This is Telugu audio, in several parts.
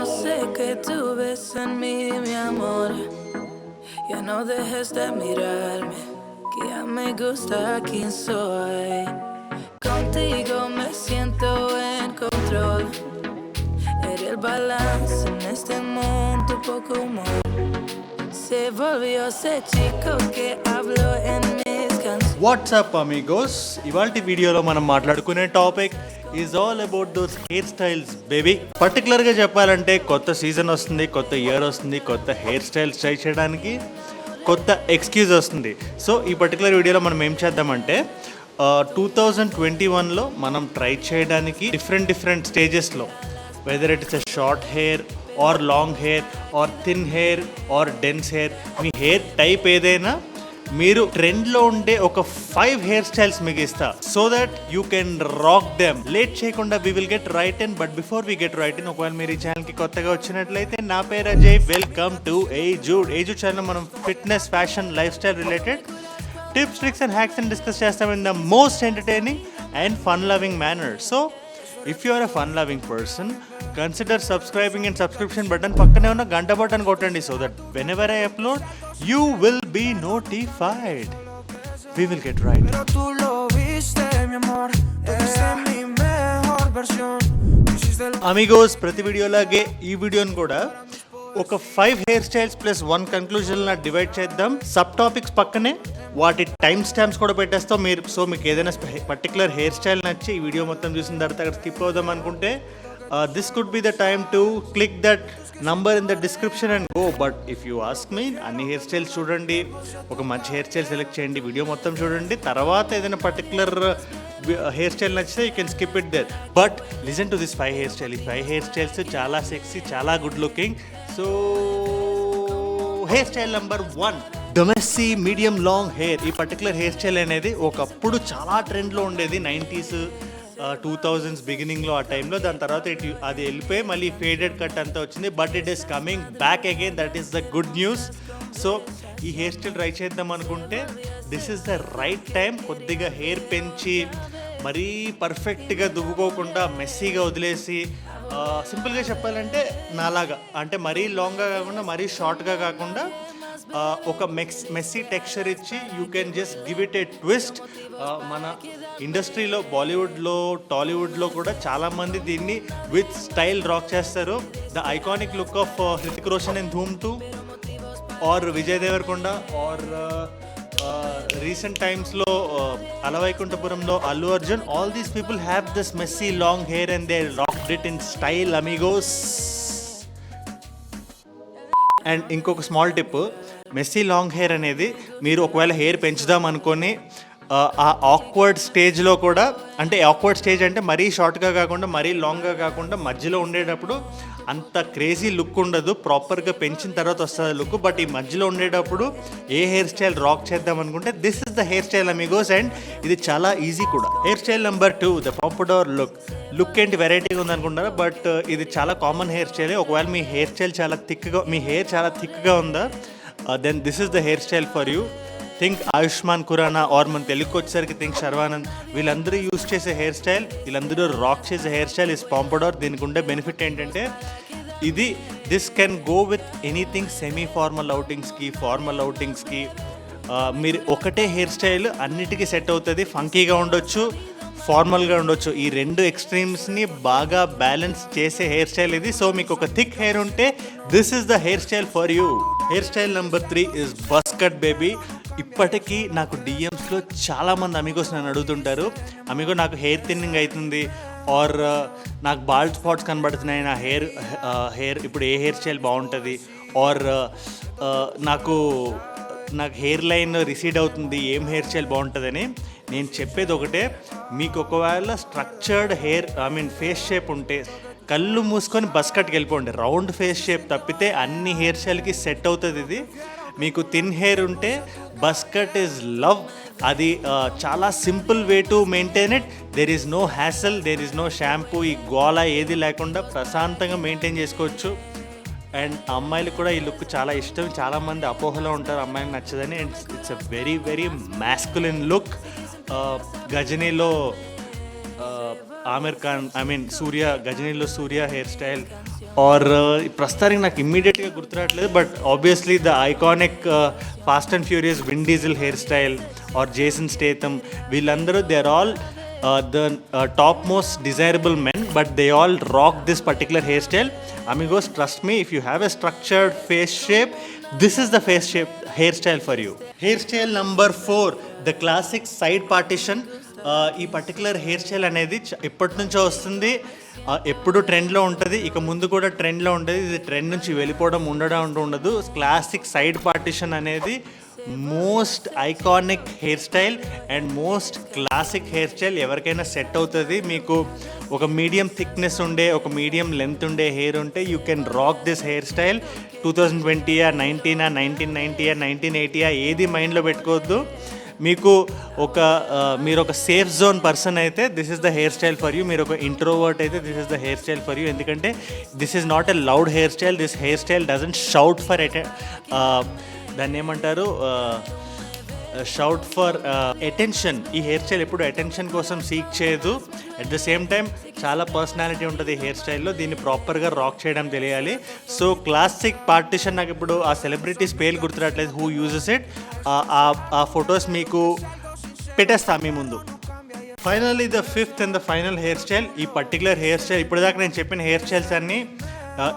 sé que tú ves en mí, mi amor. Ya no dejes de mirarme, que ya me gusta quien soy. Contigo me siento en control. Eres el balance en este mundo, poco humor. Se volvió ese chico que habló en mis canciones. WhatsApp Amigos, ఇవాల్టి వీడియోలో మనం మాట్లాడుకునే topic is all about those hair styles baby. పర్టికులర్గా చెప్పాలంటే కొత్త సీజన్ వస్తుంది, కొత్త ఇయర్ వస్తుంది, కొత్త హెయిర్ స్టైల్స్ ట్రై చేయడానికి కొత్త ఎక్స్క్యూజ్ వస్తుంది. సో ఈ పర్టికులర్ వీడియోలో మనం ఏం చేద్దామంటే 2021లో మనం ట్రై చేయడానికి డిఫరెంట్ స్టేజెస్లో, whether it is a short hair or long hair or thin hair or dense hair, మీ హెయిర్ టైప్ ఏదైనా మీరు ట్రెండ్లో ఉండే ఒక 5 హెయిర్ స్టైల్స్ మీకు ఇస్తా, so that you can rock them. Late చేయకుండా we will get right in. But before we get right in, ఒకవేళ మీరు ఈ ఛానల్కి కొత్తగా వచ్చినట్లయితే, నా పేరు అజయ్, వెల్కమ్ టు ఏజూడ్. ఏజూడ్ ఛానల్ మనం fitness, fashion, life style related tips, tricks and hacks discuss చేస్తాం in the most entertaining and fun loving manner. So if you are a fun loving person, consider subscribing and subscription button పక్కనే ఉన్న గంట బటన్ కొట్టండి, so that whenever I upload you will be notified. We will get right. Pero tú lo viste, mi amor, viste mi mejor versión. Amigos, ప్రతి వీడియోలాగే ఈ వీడియోని కూడా ఒక 5 హెయిర్ స్టైల్స్ ప్లస్ 1 కన్క్లూజన్ లా డివైడ్ చేద్దాం. సబ్ టాపిక్స్ పక్కనే వాటి టైం స్టాంప్స్ కూడా పెట్టేస్తాం. మీకు ఏదైనా పర్టికులర్ హెయిర్ స్టైల్ నచ్చి ఈ వీడియో మొత్తం చూసిన తర్వాత అక్కడ స్కిప్ అవుదాం అనుకుంటే, this could be the time to click that number in the description and go. But if you ask me, అన్ని హెయిర్ స్టైల్స్ చూడండి, ఒక మంచి హెయిర్ స్టైల్ సెలెక్ట్ చేయండి, వీడియో మొత్తం చూడండి, తర్వాత ఏదైనా పర్టికులర్ హెయిర్ స్టైల్ నచ్చితే you can skip it there. But listen to this 5 hair style. ఈ 5 హెయిర్ స్టైల్స్ చాలా సెక్సీ, చాలా good looking. So hair style number 1, the messy medium long hair. ఈ పర్టికులర్ హెయిర్ స్టైల్ అనేది ఒకప్పుడు చాలా ట్రెండ్లో ఉండేది, 90s 2000s బిగినింగ్లో, ఆ టైంలో. దాని తర్వాత అది వెళ్ళిపోయి మళ్ళీ ఫేడెడ్ కట్ అంతా వచ్చింది. But it is coming back again, that is the good news. So ఈ హెయిర్ స్టైల్ ట్రై చేద్దాం అనుకుంటే this is the right time. కొద్దిగా హెయిర్ పెంచి మరీ పర్ఫెక్ట్గా దువ్వుకోకుండా మెస్సీగా వదిలేసి, సింపుల్గా చెప్పాలంటే నాలాగా, అంటే మరీ లాంగ్గా కాకుండా మరీ షార్ట్గా కాకుండా ఒక మెస్సీ టెక్స్చర్ ఇచ్చి you can just give it a twist. మన ఇండస్ట్రీలో బాలీవుడ్లో, టాలీవుడ్లో కూడా చాలామంది దీన్ని విత్ స్టైల్ రాక్ చేస్తారు. The iconic look of Hrithik Roshan in Dhoom 2 or Vijay Deverakonda or recent టైమ్స్లో అలవైకుంఠపురంలో Allu Arjun, all these people have this messy long hair and they rocked it in style, amigos. And ఇంకొక small tip, messy long hair అనేది మీరు ఒకవేళ హెయిర్ పెంచుదాం అనుకొని ఆ ఆక్వర్డ్ స్టేజ్లో కూడా, అంటే ఆక్వర్డ్ స్టేజ్ అంటే మరీ షార్ట్గా కాకుండా మరీ లాంగ్గా కాకుండా మధ్యలో ఉండేటప్పుడు అంత క్రేజీ లుక్ ఉండదు, ప్రాపర్గా పెంచిన తర్వాత వస్తుంది లుక్. బట్ ఈ మధ్యలో ఉండేటప్పుడు ఏ హెయిర్ స్టైల్ రాక్ చేద్దాం అనుకుంటే this is the hair style amigos. And ఇది చాలా ఈజీ కూడా. Hair style number 2, the pompadour look ఏంటి వెరైటీగా ఉందనుకుంటారా, బట్ ఇది చాలా కామన్ హెయిర్ స్టైల్. ఒకవేళ మీ హెయిర్ స్టైల్ మీ హెయిర్ చాలా థిక్గా ఉందా, then this is the hair style for you. Think Ayushmann Khurrana or మన తెలుగుకి వచ్చేసరికి థింక్ శర్వానంద్, వీళ్ళందరూ యూజ్ చేసే హెయిర్ స్టైల్, వీళ్ళందరూ రాక్ చేసే హెయిర్ స్టైల్ ఇస్ పాంపడోర్. దీనికి ఉండే బెనిఫిట్ ఏంటంటే this can go with anything, semi formal అవుటింగ్స్కి, ఫార్మల్ అవుటింగ్స్కి. మీరు ఒకటే హెయిర్ స్టైల్ అన్నిటికీ సెట్ అవుతుంది. ఫంకీగా ఉండొచ్చు, ఫార్మల్గా ఉండొచ్చు. ఈ 2 ఎక్స్ట్రీమ్స్ని బాగా బ్యాలెన్స్ చేసే హెయిర్ స్టైల్ ఇది. సో మీకు ఒక థిక్ హెయిర్ ఉంటే this is the hair style for you. Hair style number 3 is bus cut baby. ఇప్పటికీ నాకు డిఎమ్స్లో చాలామంది అమిగోస్ నన్ను అడుగుతుంటారు, అమిగో నాకు హెయిర్ థిన్నింగ్ అవుతుంది ఆర్ నాకు బాల్డ్ స్పాట్స్ కనబడుతున్నాయి, నా హెయిర్ ఇప్పుడు ఏ హెయిర్ స్టైల్ బాగుంటుంది, ఆర్ నాకు హెయిర్ లైన్ రిసీడ్ అవుతుంది, ఏం హెయిర్ స్టైల్ బాగుంటుందని. నేను చెప్పేది ఒకటే, మీకు ఒకవేళ స్ట్రక్చర్డ్ హెయిర్ ఫేస్ షేప్ ఉంటే కళ్ళు మూసుకొని బస్ కట్కి వెళ్ళిపోండి. రౌండ్ ఫేస్ షేప్ తప్పితే అన్ని హెయిర్ స్టైల్కి సెట్ అవుతుంది ఇది. మీకు థిన్ హెయిర్ ఉంటే బస్ కట్ ఈజ్ లవ్. అది చాలా simple way to maintain it. There is no hassle, there is no shampoo, ఈ గోల ఏది లేకుండా ప్రశాంతంగా మెయింటైన్ చేసుకోవచ్చు. అండ్ అమ్మాయిలకు కూడా ఈ లుక్ చాలా ఇష్టం. చాలామంది అపోహలో ఉంటారు అమ్మాయికి నచ్చదని. And it's a very very masculine look. గజనీలో ఆమిర్ ఖాన్ సూర్య గజనీలో సూర్య హెయిర్ స్టైల్ ఆర్ ప్రస్తుతానికి నాకు ఇమ్మీడియట్గా గుర్తురావట్లేదు, but obviously the iconic Fast and Furious Vin Diesel hair style or Jason Statham, వీళ్ళందరూ they are all the top most desirable men, but they all rock this particular hairstyle. Amigos, trust me, if you have a structured face shape, this is the face shape hairstyle for you. Hairstyle number 4, the classic side partition. ఈ పర్టికులర్ హెయిర్ స్టైల్ అనేది ఎప్పటి నుంచో వస్తుంది, ఎప్పుడు ట్రెండ్లో ఉంటుంది, ఇక ముందు కూడా ట్రెండ్లో ఉంటుంది. ఇది ట్రెండ్ నుంచి వెళ్ళిపోవడం ఉండదు. క్లాసిక్ సైడ్ పార్టిషన్ అనేది most iconic hair style and most classic hair style. ఎవరికైనా సెట్ అవుతుంది. మీకు ఒక మీడియం థిక్నెస్ ఉండే, ఒక మీడియం లెంత్ ఉండే హెయిర్ ఉంటే you can rock this hair style. 2020 1990 1980 ఏది మైండ్లో పెట్టుకోవద్దు. మీరు ఒక సేఫ్ జోన్ పర్సన్ అయితే this is the hair style for you. మీరు ఒక ఇంట్రోవర్ట్ అయితే this is the hair style for you. ఎందుకంటే this is not a loud hair style. This hair style doesn't shout for దాన్ని ఏమంటారు, షౌట్ ఫర్ అటెన్షన్. ఈ హెయిర్ స్టైల్ ఎప్పుడు అటెన్షన్ కోసం సీక్ చేయదు. అట్ ద సేమ్ టైం చాలా పర్సనాలిటీ ఉంటుంది హెయిర్ స్టైల్లో. దీన్ని ప్రాపర్గా రాక్ చేయడం తెలియాలి. సో క్లాసిక్ పార్టిషన్, నాకు ఇప్పుడు ఆ సెలబ్రిటీస్ పేర్లు గుర్తురావట్లేదు హూ యూజెస్ ఇట్. ఆ ఫొటోస్ మీకు పెట్టేస్తా మీ ముందు. Finally the 5th and the final hair style. ఈ పర్టికులర్ హెయిర్ స్టైల్ ఇప్పటిదాకా నేను చెప్పిన హెయిర్ స్టైల్స్ అన్నీ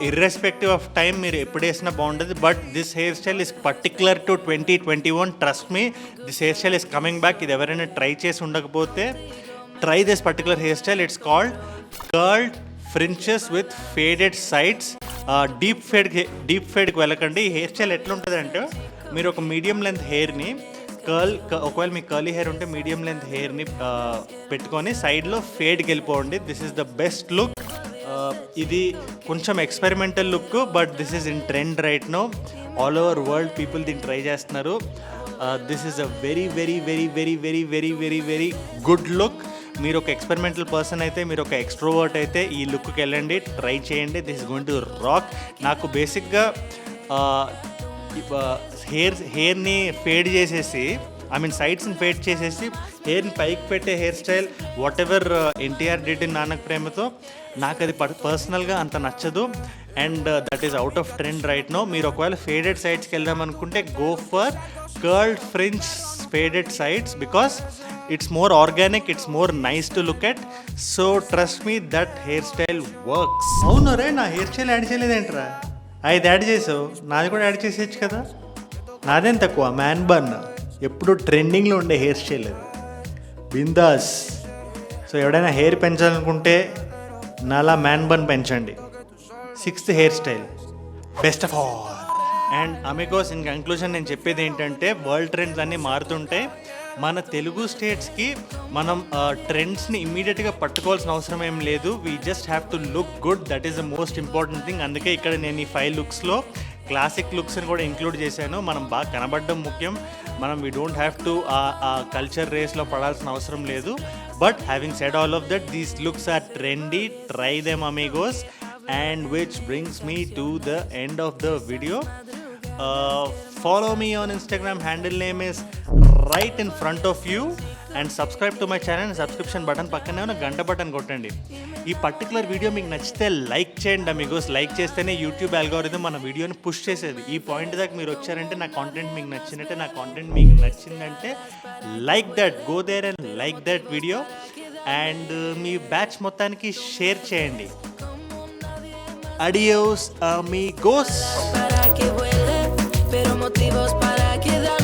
ఇర్రెస్పెక్టివ్ ఆఫ్ టైం మీరు ఎప్పుడు వేసినా బాగుంటుంది. But this hair style is particular to 2021. Trust me, this hair style is coming back. ఇది ఎవరైనా ట్రై చేసి ఉండకపోతే try this particular hair style. It's called curled fringes with faded sides. Deep ఫేడ్కి వెళ్ళకండి. ఈ హెయిర్ స్టైల్ ఎట్లుంటుంది అంటే, మీరు ఒక మీడియం లెంత్ హెయిర్ని ఒకవేళ మీకు కర్లీ హెయిర్ ఉంటే మీడియం లెంత్ హెయిర్ని పెట్టుకొని సైడ్లో ఫేడ్కి వెళ్ళిపోండి. This is the best look. ఇది కొంచెం experimental look, but this is in trend right now. All over world people దీన్ని ట్రై చేస్తున్నారు. This is a very very very very very very very very good look. మీరు ఒక ఎక్స్పెరిమెంటల్ పర్సన్ అయితే, మీరు ఒక ఎక్స్ట్రోవర్ట్ అయితే ఈ లుక్కి వెళ్ళండి, ట్రై చేయండి. This is going to rock. నాకు బేసిక్గా హెయిర్ని ఫేడ్ చేసేసి, సైడ్స్ని ఫేడ్ చేసేసి హెయిర్ని పైకి పెట్టే hair style whatever NTR did in Nannaku Prematho, నాకు అది పర్సనల్గా అంత నచ్చదు. And that is out of trend right now. మీరు ఒకవేళ ఫేడెడ్ సైడ్స్కి వెళ్దాం అనుకుంటే go for curled fringe faded sides, because it's more organic, it's more nice to look at. So trust me, that hair style works. అవును రే, నా హెయిర్ స్టైల్ యాడ్ చేయలేదేంట్రా? అది యాడ్ చేసావు, నాది కూడా యాడ్ చేసేయచ్చు కదా. నాదేం తక్కువ, మ్యాన్ బన్ ఎప్పుడు ట్రెండింగ్లో ఉండే హెయిర్ స్టైల్ అది. బిందాస్. సో ఎవడైనా హెయిర్ పెంచాలనుకుంటే నాలా మ్యాన్ బన్ పెంచండి. 6th hair style, best of all. And Amigos, in conclusion నేను చెప్పేది ఏంటంటే, వరల్డ్ ట్రెండ్స్ అన్నీ మారుతుంటాయి. మన తెలుగు స్టేట్స్కి మనం ట్రెండ్స్ని ఇమ్మీడియట్గా పట్టుకోవాల్సిన అవసరం ఏం లేదు. We just have to look good. That is the most important thing. అందుకే ఇక్కడ నేను ఈ 5 లుక్స్లో క్లాసిక్ లుక్స్ని కూడా ఇంక్లూడ్ చేశాను. మనం బాగా కనబడడం ముఖ్యం. వీ డోంట్ హ్యావ్ టు ఆ కల్చర్ రేస్లో పడాల్సిన అవసరం లేదు. But having said all of that, these looks are trendy. Try them amigos. And which brings me to the end of the video. Follow me on Instagram. Handle name is right in front of you. And subscribe to my channel. Subscription button పక్కనే ఉన్న గంట బటన్ కొట్టండి. ఈ పర్టికులర్ వీడియో మీకు నచ్చితే లైక్ చేయండి అమిగోస్. లైక్ చేస్తేనే యూట్యూబ్ అల్గోరిథం మన వీడియోని పుష్ చేసేది. ఈ పాయింట్ దాకా మీరు వచ్చారంటే నా కాంటెంట్ మీకు నచ్చినట్టే. నా కాంటెంట్ మీకు నచ్చిందంటే like that, go there and like that video. And మీ బ్యాచ్ మొత్తానికి షేర్ చేయండి. Adiós, amigos. Para que vuele, pero motivos para quedar.